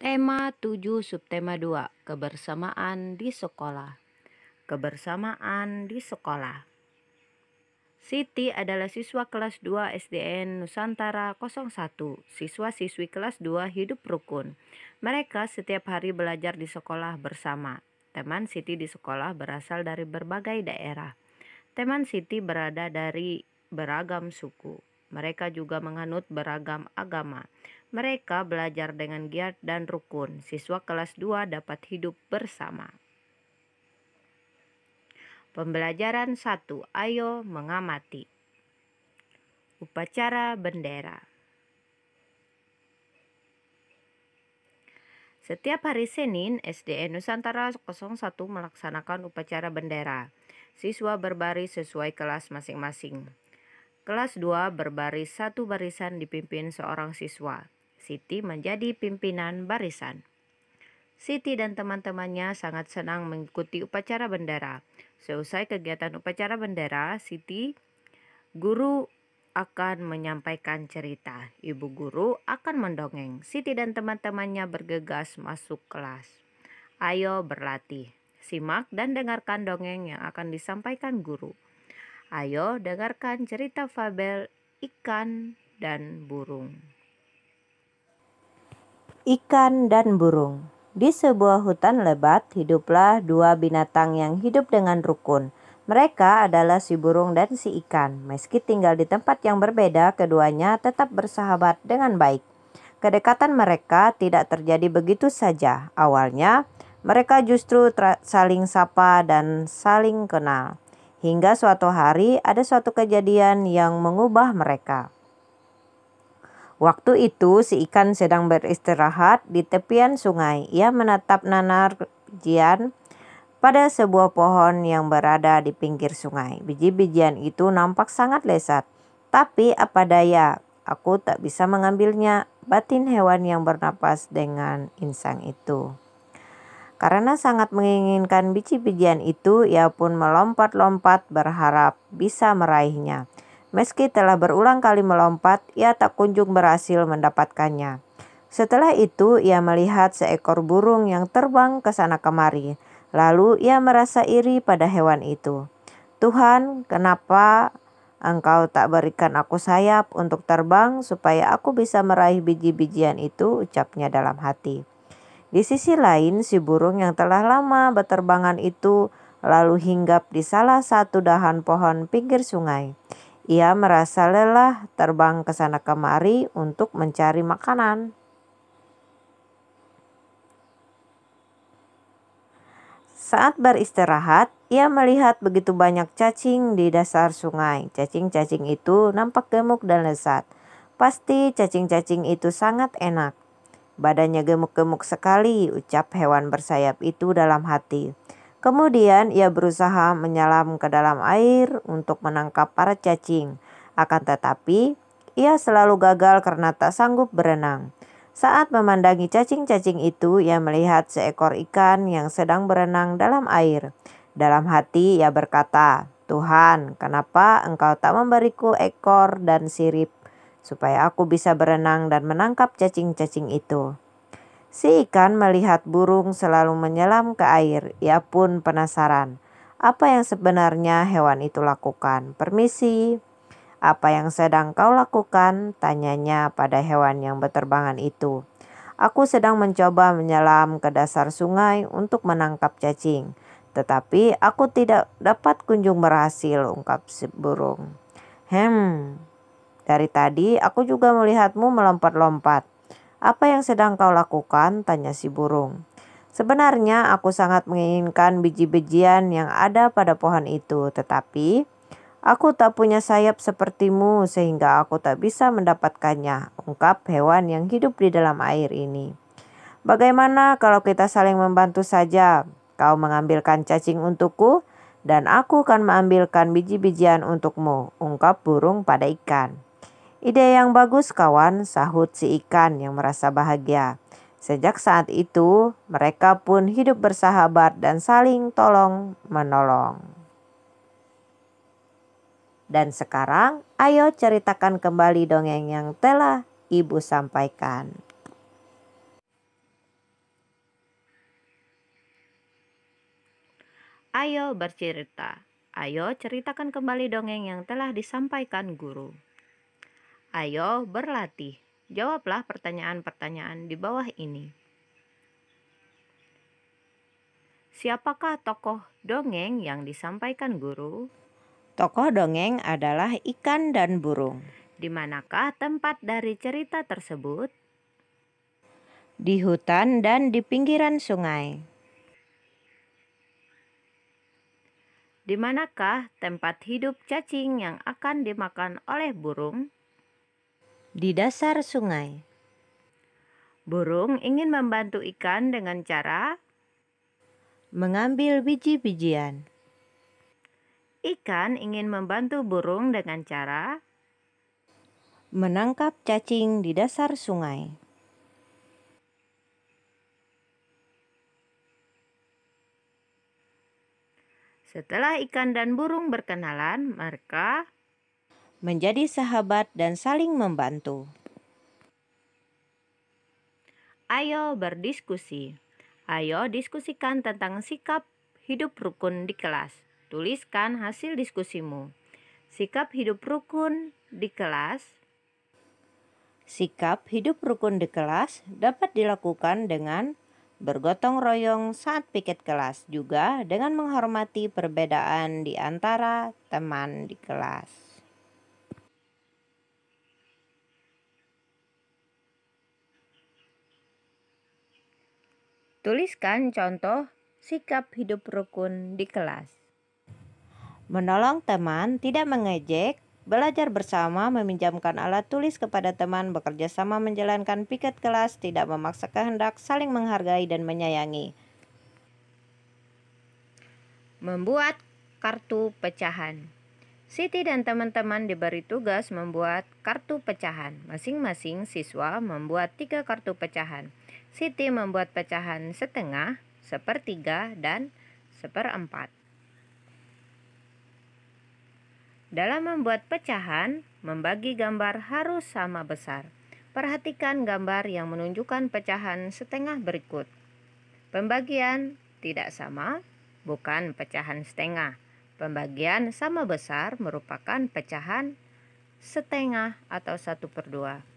Tema 7 Subtema 2 Kebersamaan di Sekolah. Kebersamaan di sekolah. Siti adalah siswa kelas 2 SDN Nusantara 01. Siswa-siswi kelas 2 hidup rukun. Mereka setiap hari belajar di sekolah bersama. Teman Siti di sekolah berasal dari berbagai daerah. Teman Siti berada dari beragam suku. Mereka juga menganut beragam agama. Mereka belajar dengan giat dan rukun. Siswa kelas 2 dapat hidup bersama. Pembelajaran 1. Ayo mengamati. Upacara bendera. Setiap hari Senin, SDN Nusantara 01 melaksanakan upacara bendera. Siswa berbaris sesuai kelas masing-masing. Kelas 2 berbaris satu barisan dipimpin seorang siswa. Siti menjadi pimpinan barisan. Siti dan teman-temannya sangat senang mengikuti upacara bendera. Seusai kegiatan upacara bendera, guru akan menyampaikan cerita. Ibu guru akan mendongeng. Siti dan teman-temannya bergegas masuk kelas. Ayo berlatih. Simak dan dengarkan dongeng yang akan disampaikan guru. Ayo dengarkan cerita fabel ikan dan burung. Ikan dan burung. Di sebuah hutan lebat, hiduplah dua binatang yang hidup dengan rukun. Mereka adalah si burung dan si ikan. Meski tinggal di tempat yang berbeda, keduanya tetap bersahabat dengan baik. Kedekatan mereka tidak terjadi begitu saja. Awalnya, mereka justru saling sapa dan saling kenal. Hingga suatu hari ada suatu kejadian yang mengubah mereka. Waktu itu si ikan sedang beristirahat di tepian sungai. Ia menatap nanar-bijian pada sebuah pohon yang berada di pinggir sungai. Biji-bijian itu nampak sangat lezat. Tapi apa daya, aku tak bisa mengambilnya, batin hewan yang bernapas dengan insang itu. Karena sangat menginginkan biji-bijian itu, ia pun melompat-lompat berharap bisa meraihnya. Meski telah berulang kali melompat, ia tak kunjung berhasil mendapatkannya. Setelah itu, ia melihat seekor burung yang terbang ke sana kemari. Lalu ia merasa iri pada hewan itu. Tuhan, kenapa Engkau tak berikan aku sayap untuk terbang supaya aku bisa meraih biji-bijian itu, ucapnya dalam hati. Di sisi lain, si burung yang telah lama berterbangan itu lalu hinggap di salah satu dahan pohon pinggir sungai. Ia merasa lelah terbang ke sana kemari untuk mencari makanan. Saat beristirahat, ia melihat begitu banyak cacing di dasar sungai. Cacing-cacing itu nampak gemuk dan lezat. Pasti cacing-cacing itu sangat enak. Badannya gemuk-gemuk sekali, ucap hewan bersayap itu dalam hati. Kemudian ia berusaha menyelam ke dalam air untuk menangkap para cacing. Akan tetapi, ia selalu gagal karena tak sanggup berenang. Saat memandangi cacing-cacing itu, ia melihat seekor ikan yang sedang berenang dalam air. Dalam hati ia berkata, Tuhan, kenapa Engkau tak memberiku ekor dan sirip supaya aku bisa berenang dan menangkap cacing-cacing itu. Si ikan melihat burung selalu menyelam ke air. Ia pun penasaran. Apa yang sebenarnya hewan itu lakukan? Permisi, apa yang sedang kau lakukan? Tanyanya pada hewan yang berterbangan itu. Aku sedang mencoba menyelam ke dasar sungai untuk menangkap cacing. Tetapi aku tidak dapat kunjung berhasil, ungkap si burung. Dari tadi aku juga melihatmu melompat-lompat. Apa yang sedang kau lakukan? Tanya si burung. Sebenarnya aku sangat menginginkan biji-bijian yang ada pada pohon itu. Tetapi aku tak punya sayap sepertimu sehingga aku tak bisa mendapatkannya, ungkap hewan yang hidup di dalam air ini. Bagaimana kalau kita saling membantu saja? Kau mengambilkan cacing untukku dan aku akan mengambilkan biji-bijian untukmu, ungkap burung pada ikan. Ide yang bagus kawan, sahut si ikan yang merasa bahagia. Sejak saat itu, mereka pun hidup bersahabat dan saling tolong menolong. Dan sekarang, ayo ceritakan kembali dongeng yang telah Ibu sampaikan. Ayo bercerita. Ayo ceritakan kembali dongeng yang telah disampaikan guru. Ayo berlatih. Jawablah pertanyaan-pertanyaan di bawah ini. Siapakah tokoh dongeng yang disampaikan guru? Tokoh dongeng adalah ikan dan burung. Di manakah tempat dari cerita tersebut? Di hutan dan di pinggiran sungai. Di manakah tempat hidup cacing yang akan dimakan oleh burung? Di dasar sungai. Burung ingin membantu ikan dengan cara Mengambil biji-bijian. ikan ingin membantu burung dengan cara Menangkap cacing di dasar sungai. setelah ikan dan burung berkenalan, mereka Menjadi sahabat dan saling membantu. ayo berdiskusi. Ayo diskusikan tentang sikap hidup rukun di kelas. Tuliskan hasil diskusimu. Sikap hidup rukun di kelas. Sikap hidup rukun di kelas dapat dilakukan dengan bergotong royong saat piket kelas, juga dengan menghormati perbedaan di antara teman di kelas. Tuliskan contoh sikap hidup rukun di kelas. Menolong teman, tidak mengejek, belajar bersama, meminjamkan alat tulis kepada teman, bekerja sama menjalankan piket kelas, tidak memaksa kehendak, saling menghargai dan menyayangi. Membuat kartu pecahan. Siti dan teman-teman diberi tugas membuat kartu pecahan. Masing-masing siswa membuat 3 kartu pecahan. Siti membuat pecahan setengah, sepertiga, dan seperempat. Dalam membuat pecahan, membagi gambar harus sama besar. Perhatikan gambar yang menunjukkan pecahan setengah berikut. Pembagian tidak sama, bukan pecahan setengah. Pembagian sama besar merupakan pecahan setengah atau 1/2.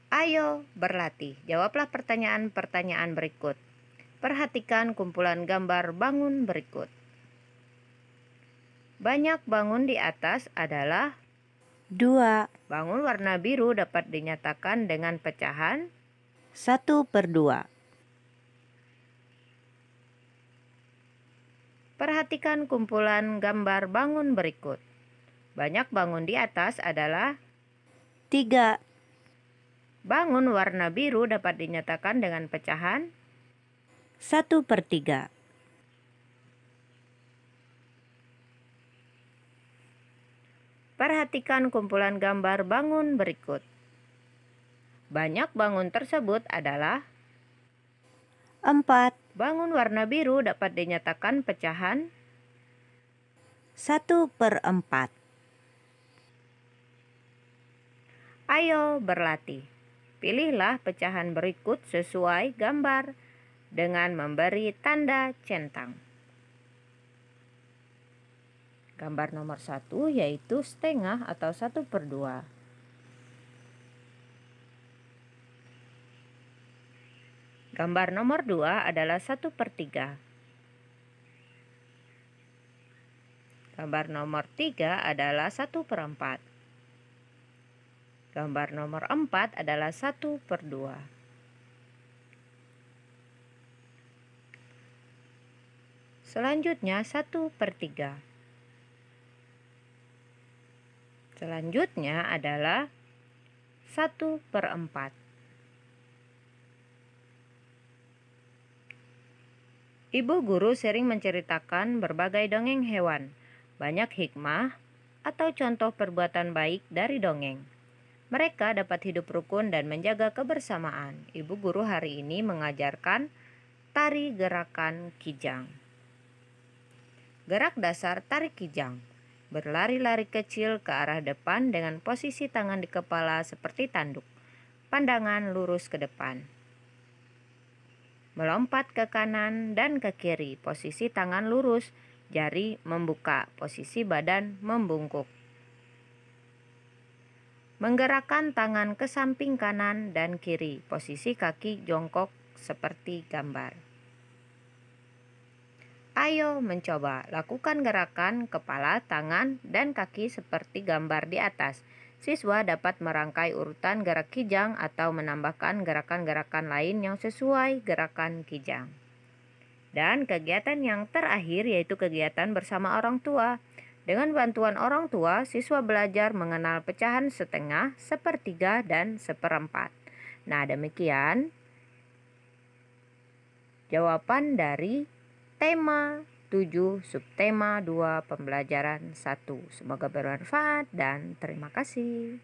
Ayo berlatih. Jawablah pertanyaan-pertanyaan berikut. Perhatikan kumpulan gambar bangun berikut. Banyak bangun di atas adalah 2. bangun warna biru dapat dinyatakan dengan pecahan 1/2. Perhatikan kumpulan gambar bangun berikut. Banyak bangun di atas adalah 3. bangun warna biru dapat dinyatakan dengan pecahan 1/3. Perhatikan kumpulan gambar bangun berikut. Banyak bangun tersebut adalah 4. bangun warna biru dapat dinyatakan pecahan 1/4. Ayo berlatih. Pilihlah pecahan berikut sesuai gambar dengan memberi tanda centang. Gambar nomor 1 yaitu setengah atau 1/2. Gambar nomor 2 adalah 1/3. Gambar nomor 3 adalah 1/4. Gambar nomor 4 adalah 1/2. Selanjutnya 1/3. Selanjutnya adalah 1/4. Ibu guru sering menceritakan berbagai dongeng hewan, banyak hikmah atau contoh perbuatan baik dari dongeng. Mereka dapat hidup rukun dan menjaga kebersamaan. Ibu guru hari ini mengajarkan tari gerakan kijang. Gerak dasar tarik kijang. Berlari-lari kecil ke arah depan dengan posisi tangan di kepala seperti tanduk. Pandangan lurus ke depan. melompat ke kanan dan ke kiri, posisi tangan lurus, jari membuka, posisi badan membungkuk. Menggerakkan tangan ke samping kanan dan kiri, posisi kaki jongkok seperti gambar. Ayo mencoba, lakukan gerakan kepala, tangan, dan kaki seperti gambar di atas. Siswa dapat merangkai urutan gerak kijang atau menambahkan gerakan-gerakan lain yang sesuai gerakan kijang. Dan kegiatan yang terakhir yaitu kegiatan bersama orang tua. Dengan bantuan orang tua, siswa belajar mengenal pecahan setengah, sepertiga, dan seperempat. Nah, demikian jawaban dari tema 7 subtema 2 pembelajaran 1. Semoga bermanfaat dan terima kasih.